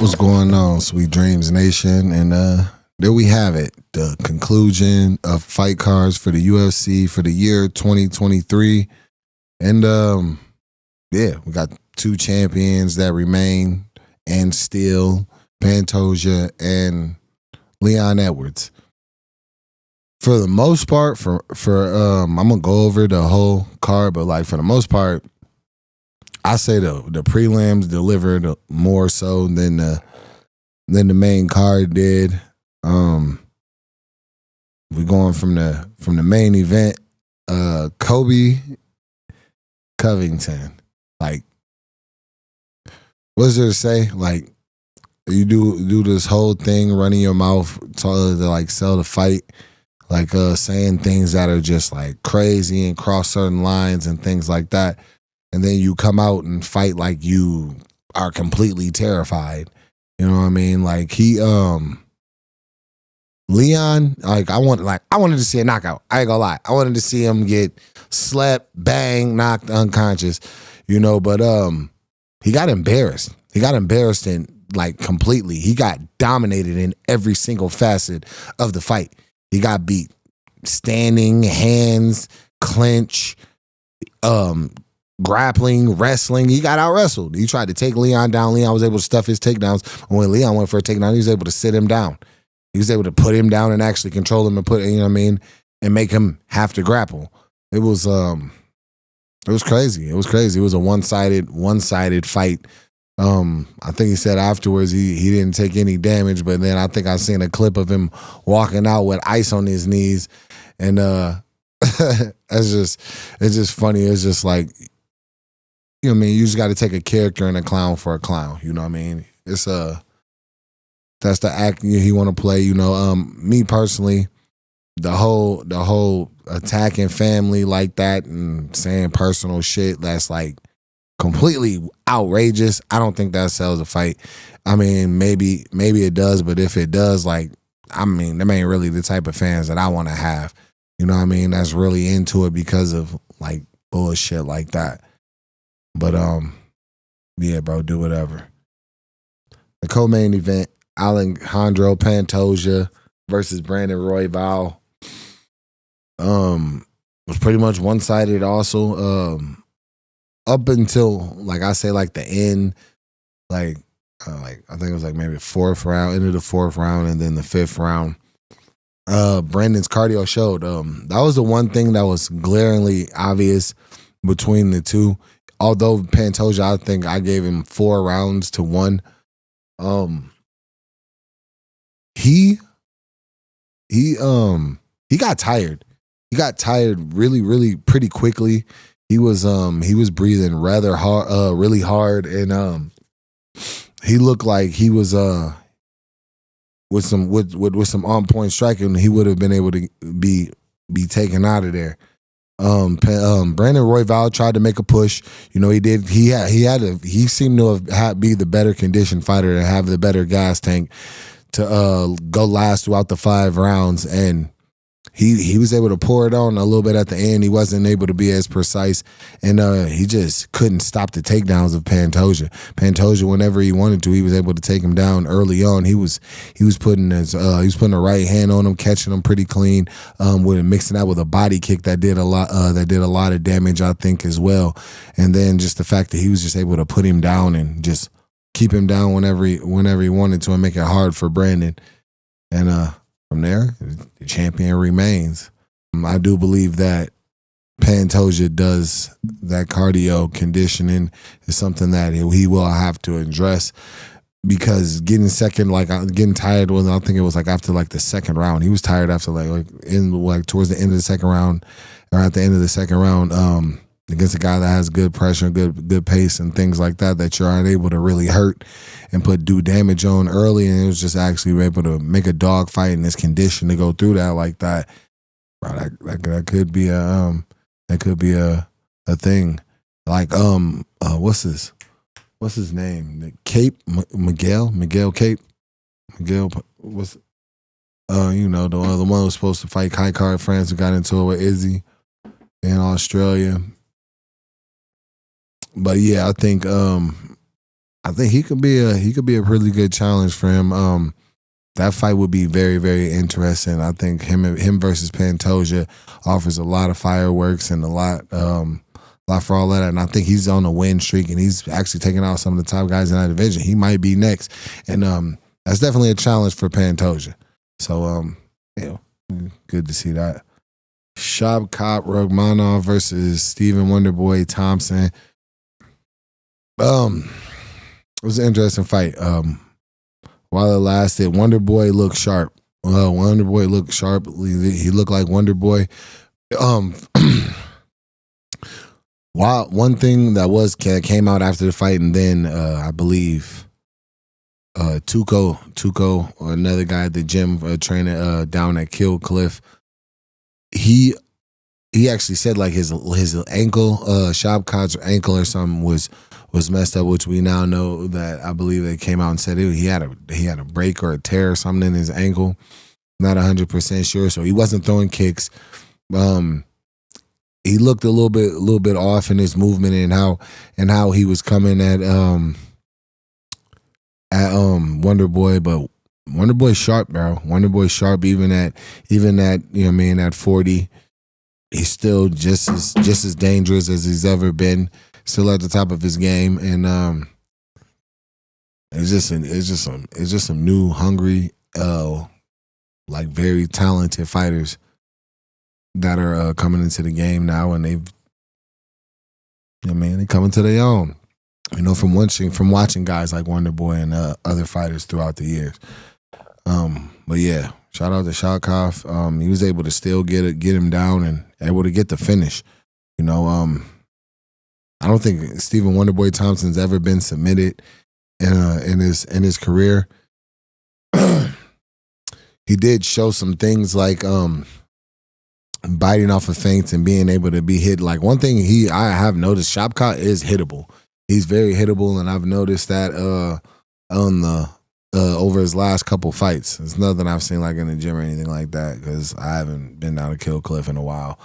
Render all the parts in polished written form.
What's going on, Sweet Dreams Nation? And there we have it, the conclusion of fight cards for the UFC for the year 2023. And yeah, we got two champions that remain and still, Pantoja and Leon Edwards. For the most part, for I'm gonna go over the whole card, but like for the most part, I say the prelims delivered more so than the main card did. We're going from the main event. Colby Covington. Like, what's there to say? Like, you do this whole thing, running your mouth to like sell the fight, like saying things that are just like crazy and cross certain lines and things like that. And then you come out and fight like you are completely terrified. You know what I mean? Like Leon, like I wanted to see a knockout. I ain't gonna lie. I wanted to see him get slept, bang, knocked unconscious, you know, but he got embarrassed. He got embarrassed in like completely. He got dominated in every single facet of the fight. He got beat standing, hands, clinch, grappling, wrestling. He got out wrestled. He tried to take Leon down. Leon was able to stuff his takedowns. When Leon went for a takedown, he was able to sit him down. He was able to put him down and actually control him and put, you know what I mean, and make him have to grapple. It was crazy. It was crazy. It was a one-sided fight. I think he said afterwards he didn't take any damage, but then I think I seen a clip of him walking out with ice on his knees, and it's just funny. It's just like, you know what I mean, you just got to take a character and a clown for a clown. You know what I mean? It's that's the act he want to play. You know, me personally, the whole attacking family like that and saying personal shit that's like completely outrageous. I don't think that sells a fight. I mean, maybe it does, but if it does, like, I mean, them ain't really the type of fans that I want to have. You know what I mean? That's really into it because of like bullshit like that. But yeah, bro, do whatever. The co-main event, Alejandro Pantoja versus Brandon Royval, was pretty much one-sided also. Up until, like I say, like the end, like I think it was like maybe fourth round, into the fourth round, and then the fifth round. Brandon's cardio showed. That was the one thing that was glaringly obvious between the two. Although Pantoja, I think I gave him 4 rounds to 1. He got tired. He got tired really, really pretty quickly. He was breathing rather hard, really hard, and he looked like he was with some on point striking, he would have been able to be taken out of there. Brandon Royval tried to make a push. You know, he did. He seemed to be the better conditioned fighter, to have the better gas tank to go last throughout the 5 rounds, and he was able to pour it on a little bit at the end. He wasn't able to be as precise, and he just couldn't stop the takedowns of Pantoja. Pantoja, whenever he wanted to, he was able to take him down early on. He was putting the right hand on him, catching him pretty clean, with mixing that with a body kick that did a lot of damage, I think, as well. And then just the fact that he was just able to put him down and just keep him down whenever he wanted to, and make it hard for Brandon. And from there, the champion remains. I do believe that Pantoja does that cardio conditioning is something that he will have to address, because getting tired when I think it was like after like the second round. He was tired after towards the end of the second round, or at the end of the second round, against a guy that has good pressure, good pace, and things like that you aren't able to really hurt and do damage on early. And it was just actually able to make a dog fight in this condition to go through that like that. Bro, that could be a thing. Like what's his name? Cape Miguel Cape Miguel. What's you know, the one who was supposed to fight Kai Card France, who got into it with Izzy in Australia. But yeah, I think I think he could be a really good challenge for him. That fight would be very, very interesting. I think him versus Pantoja offers a lot of fireworks and a lot for all of that. And I think he's on a win streak, and he's actually taking out some of the top guys in that division. He might be next, and that's definitely a challenge for Pantoja. So yeah, good to see that. Shavkat Rogmanov versus Stephen Wonderboy Thompson. It was an interesting fight. While it lasted, Wonderboy looked sharp. Wonderboy looked sharp. He looked like Wonderboy. While one thing that came out after the fight, and then I believe Tuco, or another guy at the gym training down at Kill Cliff, he actually said like his ankle, Shavkat's ankle or something was messed up, which we now know that I believe they came out and said he had a break or a tear or something in his ankle. Not 100% sure, so he wasn't throwing kicks. He looked a little bit off in his movement and how he was coming at Wonderboy, but Wonderboy's sharp, bro. Wonderboy's sharp even at you know what I mean, at 40. He's still just as dangerous as he's ever been. Still at the top of his game, and it's just some new, hungry, like very talented fighters that are coming into the game now, and they coming to their own. You know, from watching guys like Wonderboy and other fighters throughout the years. But yeah, shout out to Shavkat. He was able to still get him down and able to get the finish. You know, I don't think Stephen Wonderboy Thompson's ever been submitted in his career. He did show some things like biting off of feints and being able to be hit. Like one thing I have noticed, Shavkat is hittable. He's very hittable, and I've noticed that on the over his last couple fights. It's nothing I've seen like in the gym or anything like that, because I haven't been down to Kill Cliff in a while.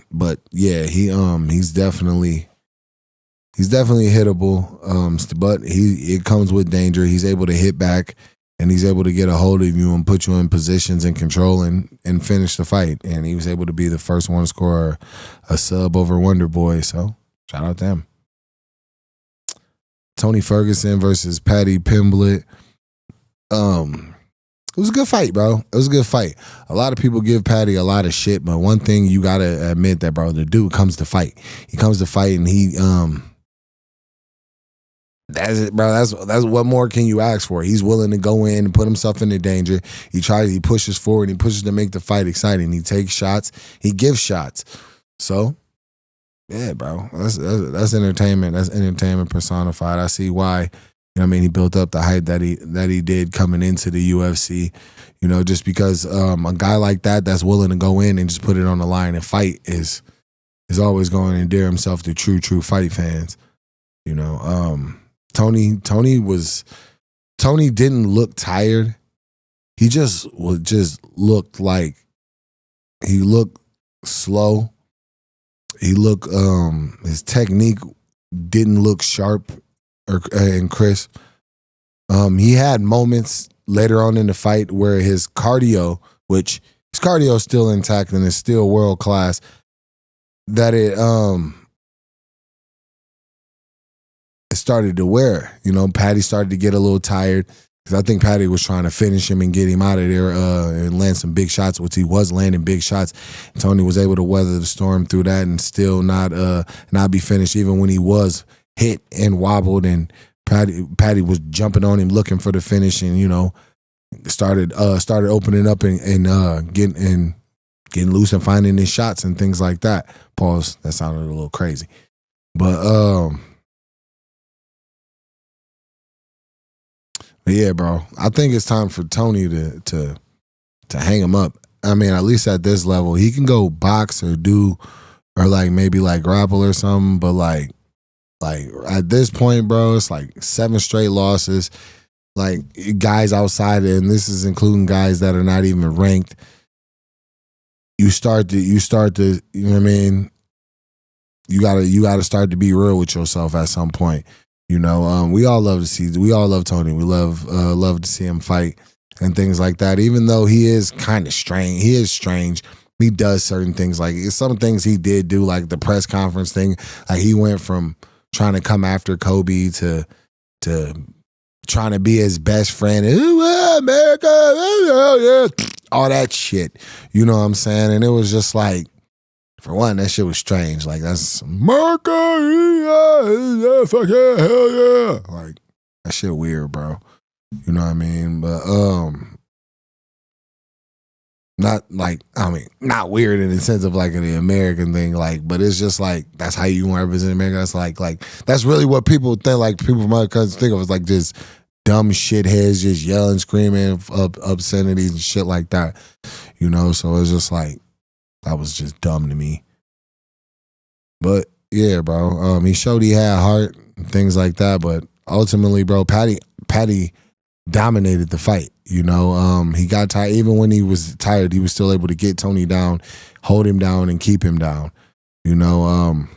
But yeah, he's definitely hittable. But it comes with danger. He's able to hit back, and he's able to get a hold of you and put you in positions and control and finish the fight. And he was able to be the first one to score a sub over Wonderboy. So shout out to him. Tony Ferguson versus Paddy Pimblett. It was a good fight, bro. It was a good fight. A lot of people give Paddy a lot of shit, but one thing you gotta admit that, bro, the dude comes to fight. He comes to fight, and he that's it, bro. That's what more can you ask for? He's willing to go in and put himself into danger. He pushes forward, he pushes to make the fight exciting. He takes shots, he gives shots. So yeah, bro. That's entertainment. That's entertainment personified. I see why, you know what I mean, he built up the hype that he did coming into the UFC. You know, just because a guy like that's willing to go in and just put it on the line and fight is always going to endear himself to true fight fans. You know, Tony didn't look tired. He just looked like he looked slow. He looked his technique didn't look sharp and crisp. He had moments later on in the fight where his cardio is still intact and is still world class, that it started to wear. You know, Paddy started to get a little tired, because I think Paddy was trying to finish him and get him out of there and land some big shots, which he was landing big shots. Tony was able to weather the storm through that and still not be finished, even when he was hit and wobbled, and Paddy was jumping on him looking for the finish, and you know, started opening up and getting loose and finding his shots and things like that. Pause. That sounded a little crazy, but yeah, bro. I think it's time for Tony to hang him up. I mean, at least at this level, he can go box or like maybe like grapple or something. But like at this point, bro, it's like 7 straight losses. Like guys outside, and this is including guys that are not even ranked. You start to, you know what I mean? You gotta start to be real with yourself at some point. You know, we all love Tony. We love to see him fight and things like that. Even though he is kind of strange, he does certain things. Like some things he did do, like the press conference thing. Like he went from trying to come after Kobe to trying to be his best friend. America, all that shit. You know what I'm saying? And it was just like, for one, that shit was strange. Like, that's America, yeah, fuck yeah, hell yeah. Like, that shit weird, bro. You know what I mean? But not weird in the sense of like the American thing, like, but it's just like that's how you want to represent America. That's like that's really what people think. Like people from other countries think of as like just dumb shitheads, just yelling, screaming, obscenities and shit like that. You know, so it's just like that was just dumb to me. But yeah, bro, he showed he had heart and things like that. But ultimately, bro, Patty dominated the fight. You know, he got tired. Even when he was tired, he was still able to get Tony down, hold him down, and keep him down. You know,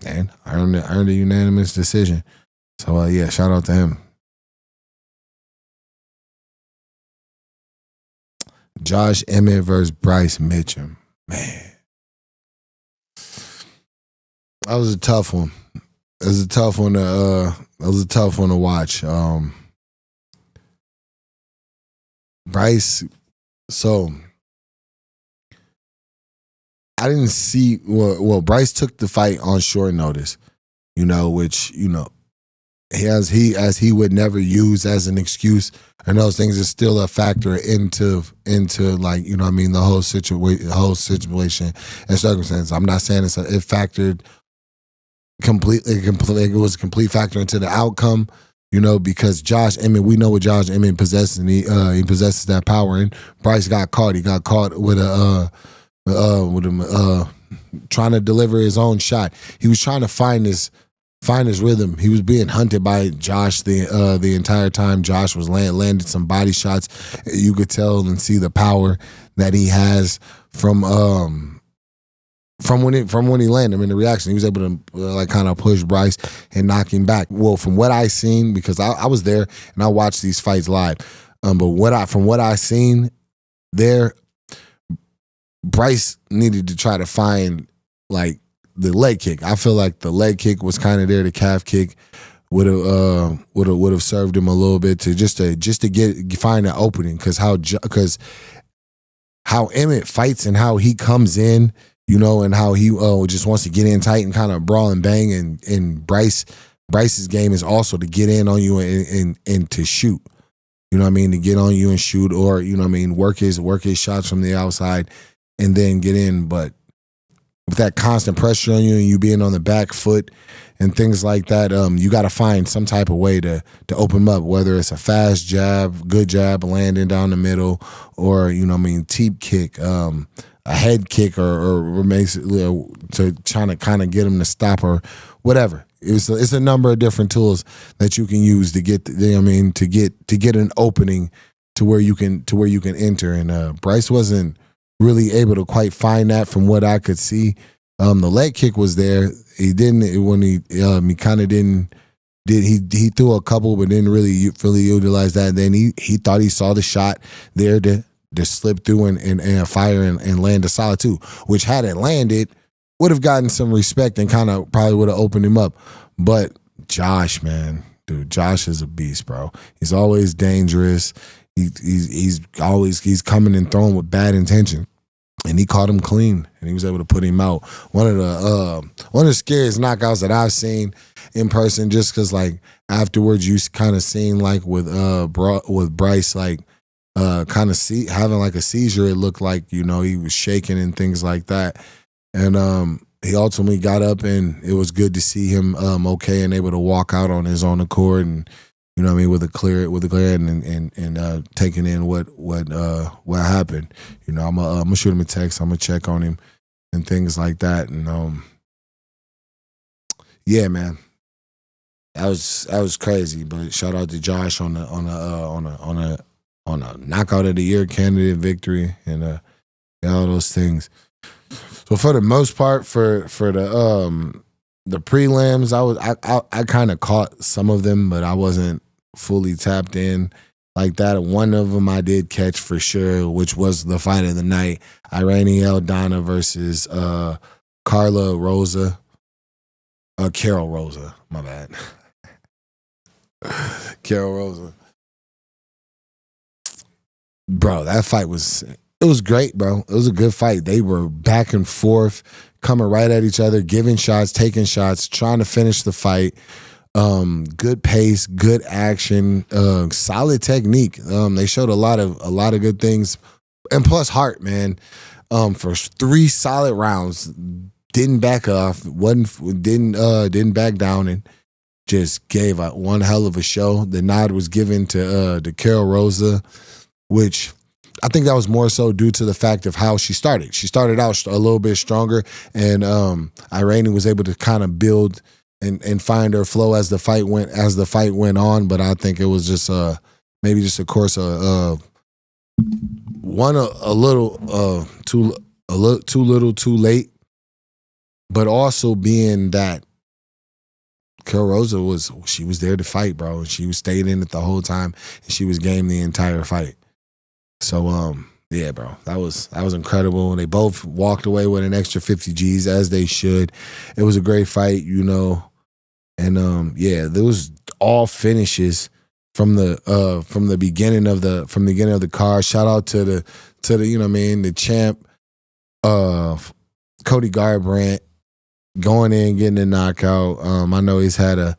and I earned a unanimous decision. So yeah, shout out to him. Josh Emmett versus Bryce Mitchum. Man, that was a tough one. It was a tough one to watch. Bryce, so I didn't see well Bryce took the fight on short notice, you know, which, you know, as he would never use as an excuse, and those things is still a factor into like, you know what I mean, the whole situation and circumstance. I'm not saying it factored completely, it was a complete factor into the outcome. You know, because Josh Emmett, we know what Josh Emmett possesses, and he possesses that power. And Bryce got caught. He got caught with trying to deliver his own shot. He was trying to find his rhythm. He was being hunted by Josh the entire time. Josh was landed some body shots. You could tell and see the power that he has from when he landed. I mean, the reaction, he was able to like kind of push Bryce and knock him back. Well, from what I seen, because I was there and I watched these fights live, but from what I seen there, Bryce needed to try to find like the leg kick. I feel like the leg kick was kind of there. The calf kick would have served him a little bit to just to find an opening, because how Emmett fights and how he comes in. You know, and how he just wants to get in tight and kind of brawl and bang, and Bryce's game is also to get in on you and to shoot. You know what I mean? To get on you and shoot, or, you know what I mean, work his shots from the outside and then get in. But with that constant pressure on you and you being on the back foot and things like that, you got to find some type of way to open them up, whether it's a fast jab, good jab, landing down the middle, or, you know what I mean, teep kick, a head kick, or basically to trying to kind of get him to stop, or whatever. It's a number of different tools that you can use to get, you know what I mean, to get an opening to where you can enter. And Bryce wasn't really able to quite find that from what I could see. The leg kick was there. He didn't when he kind of didn't. He threw a couple, but didn't really utilize that. And then he thought he saw the shot there to slip through and fire and land a solid two, which had it landed, would have gotten some respect and kind of probably would have opened him up. But Josh, man, dude, Josh is a beast, bro. He's always dangerous. He's coming and throwing with bad intention. And he caught him clean, and he was able to put him out. One of the scariest knockouts that I've seen in person, just because like afterwards you kind of seen like with Bryce, like kind of having like a seizure. It looked like, you know, he was shaking and things like that. And he ultimately got up, and it was good to see him okay and able to walk out on his own accord, and, you know what I mean, with a clear head and taking in what happened. You know, I'm gonna shoot him a text. I'm gonna check on him and things like that. And yeah, man, that was crazy. But shout out to Josh on a knockout of the year candidate victory and all those things. So for the most part, for the The prelims, I kind of caught some of them, but I wasn't fully tapped in like that. One of them I did catch for sure, which was the fight of the night: Irene Aldana versus Carla Rosa, Carol Rosa. My bad, Carol Rosa. Bro, that fight was great, bro. It was a good fight. They were back and forth, coming right at each other, giving shots, taking shots, trying to finish the fight. Good pace, good action, solid technique. They showed a lot of good things, and plus heart, man. For 3 solid rounds, didn't back off, didn't back down, and just gave one hell of a show. The nod was given to Carol Rosa, which I think that was more so due to the fact of how she started. She started out a little bit stronger, and Irene was able to kind of build and find her flow as the fight went on. But I think it was just maybe just a course of one a little too little too late, but also being that Carol Rosa was there to fight, bro. She was staying in it the whole time, and she was game the entire fight. So yeah, bro, that was incredible. They both walked away with an extra 50 G's, as they should. It was a great fight, you know. And yeah, there was all finishes from the beginning of the card. Shout out to the you know what I mean, the champ Cody Garbrandt going in, getting a knockout. I know he's had a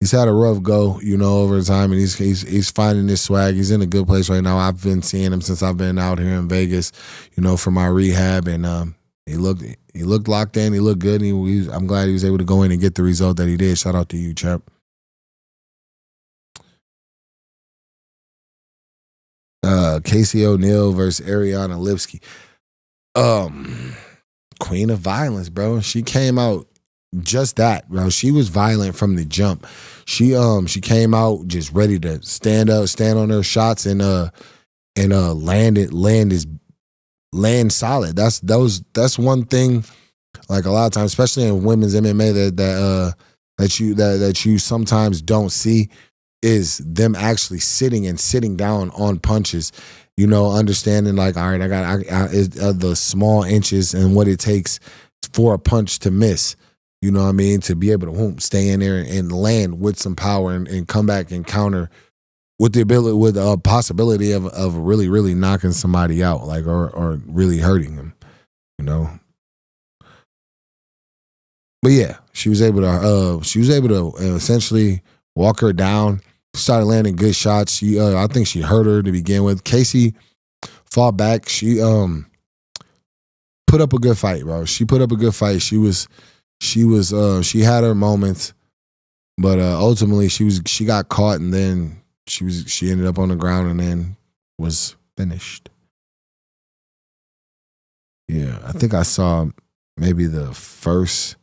rough go, you know, over time, and he's finding his swag. He's in a good place right now. I've been seeing him since I've been out here in Vegas, you know, for my rehab, and he looked locked in. He looked good, and I'm glad he was able to go in and get the result that he did. Shout out to you, champ. Casey O'Neill versus Ariana Lipsky. Queen of violence, bro. She came out just that, bro. She was violent from the jump. She came out just ready to stand on her shots, and land solid. That's one thing. Like a lot of times, especially in women's MMA, that you sometimes don't see, is them actually sitting down on punches. You know, understanding like, all right, I got the small inches and what it takes for a punch to miss. You know what I mean? To be able to stay in there and land with some power and come back and counter with a possibility of really, really knocking somebody out, like or really hurting them. You know. But yeah, she was able to essentially walk her down. Started landing good shots. I think she hurt her to begin with. Casey fought back. She put up a good fight, bro. She put up a good fight. She had her moments, but ultimately she got caught, and then she ended up on the ground and then was finished. Yeah, I think I saw maybe the first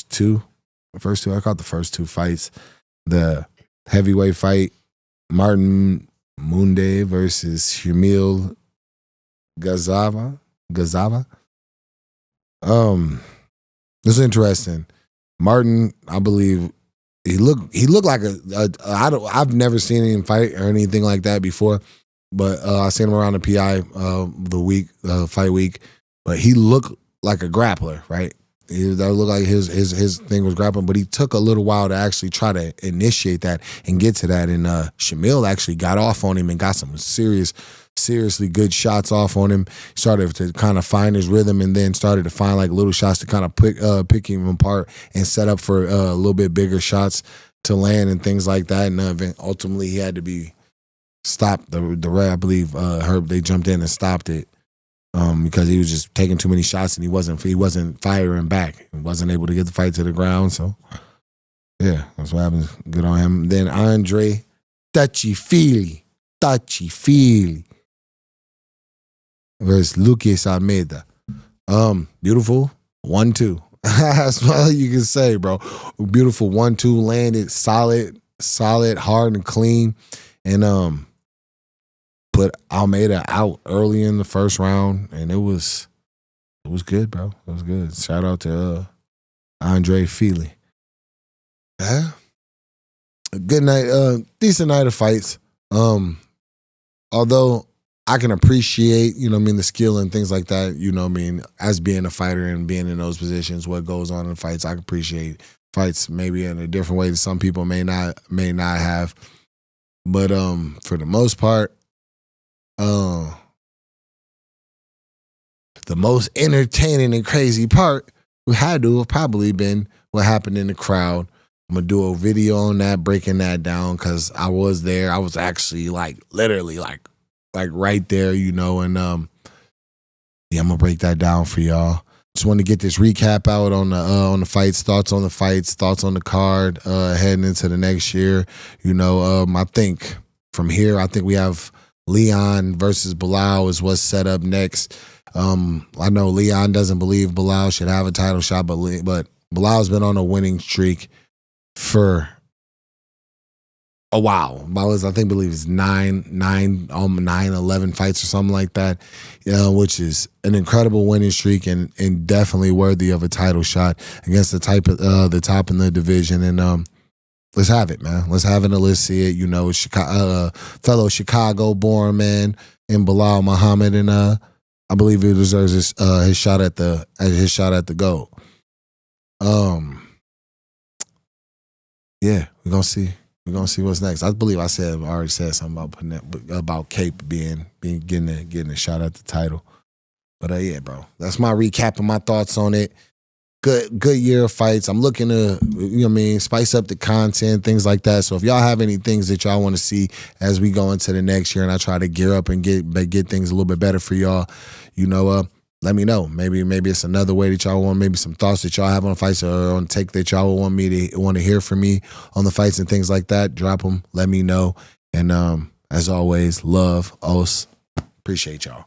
two. I caught the first 2 fights. The heavyweight fight, Martin Munde versus Shamil Gazava. It's interesting. Martin, I believe he looked like I've never seen him fight or anything like that before, but I seen him around the PI fight week. But he looked like a grappler, right? That looked like his thing was grappling, but he took a little while to actually try to initiate that and get to that. And Shamil actually got off on him and got some seriously good shots off on him. Started to kind of find his rhythm, and then started to find like little shots to kind of pick him apart and set up for a little bit bigger shots to land and things like that. And ultimately, he had to be stopped. The ref, I believe, Herb, they jumped in and stopped it. Because he was just taking too many shots, and he wasn't firing back. He wasn't able to get the fight to the ground. So yeah, that's what happens. Good on him. Then Andre Touchy Feely versus Lucas Almeida. Beautiful 1-2. That's all you can say, bro. Beautiful 1-2, landed solid, hard and clean, and put Almeida out early in the first round, and it was good, bro. It was good. Shout out to Andre Feely. Yeah. A good night, decent night of fights. Although I can appreciate, the skill and things like that, as being a fighter and being in those positions, what goes on in fights, I can appreciate fights maybe in a different way that some people may not have. But for the most part, the most entertaining and crazy part had to have probably been what happened in the crowd. I'm gonna do a video on that, breaking that down, because I was there. I was actually literally right there, and I'm gonna break that down for y'all. Just want to get this recap out on the fights, thoughts on the fights, thoughts on the card, heading into the next year. I think from here, I think we have Leon versus Bilal is what's set up next. I know Leon doesn't believe Bilal should have a title shot, but Bilal's been on a winning streak for a while. I believe it's 11 fights or something like that, which is an incredible winning streak and definitely worthy of a title shot against the top in the division. And let's have it, man. Let's have it and let's see it. Fellow Chicago-born man in Bilal Muhammad, and I believe he deserves his shot at the goal. Yeah, we're gonna see. We're gonna see what's next. I believe I already said something about Cape getting a shot at the title. But yeah, bro, that's my recap and my thoughts on it. Good year of fights. I'm looking to spice up the content, things like that. So if y'all have any things that y'all want to see as we go into the next year, and I try to gear up and get things a little bit better for y'all, let me know. Maybe it's another way that y'all want, maybe some thoughts that y'all have on fights or on take that y'all want to hear from me on the fights and things like that. Drop them. Let me know. And as always, love, os. Appreciate y'all.